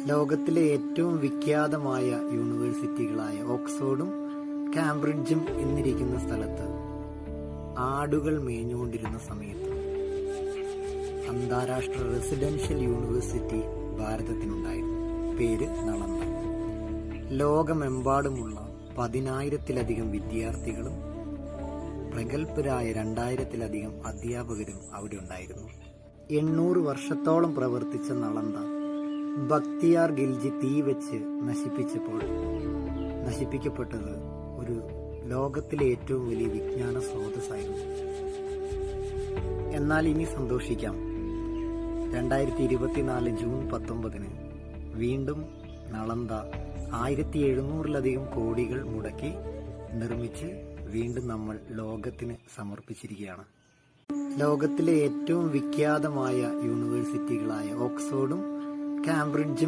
ലോകത്തിലെ ഏറ്റവും വിഖ്യാതമായ യൂണിവേഴ്സിറ്റികളായ ഓക്സ്ഫോർഡും കാംബ്രിഡ്ജും എന്നിരിക്കുന്ന സ്ഥലത്ത് ആടുകൾ മേഞ്ഞുകൊണ്ടിരുന്ന സമയത്ത് അന്താരാഷ്ട്ര റെസിഡൻഷ്യൽ യൂണിവേഴ്സിറ്റി ഭാരതത്തിനുണ്ടായിരുന്നു. പേര് നളന്ദ. ലോകമെമ്പാടുമുള്ള 10,000-ലധികം വിദ്യാർത്ഥികളും പ്രഗത്ഭരായ 2,000-ലധികം അധ്യാപകരും അവിടെ ഉണ്ടായിരുന്നു. 800 വർഷത്തോളം പ്രവർത്തിച്ച നളന്ദ ബക്തിയാർ ഖിൽജി തീ വെച്ച് നശിപ്പിക്കപ്പെട്ടത് ഒരു ലോകത്തിലെ ഏറ്റവും വലിയ വിജ്ഞാന സ്രോതസ്സായിരുന്നു. എന്നാൽ ഇനി സന്തോഷിക്കാം. 2024 ജൂൺ 19 വീണ്ടും നളന്ദ 1700-ലധികം കോടികൾ മുടക്കി നിർമ്മിച്ച് വീണ്ടും നമ്മൾ ലോകത്തിന് സമർപ്പിച്ചിരിക്കുകയാണ്. ലോകത്തിലെ ഏറ്റവും വിഖ്യാതമായ യൂണിവേഴ്സിറ്റികളായ ഓക്സ്ഫോർഡും കാംബ്രിഡ്ജും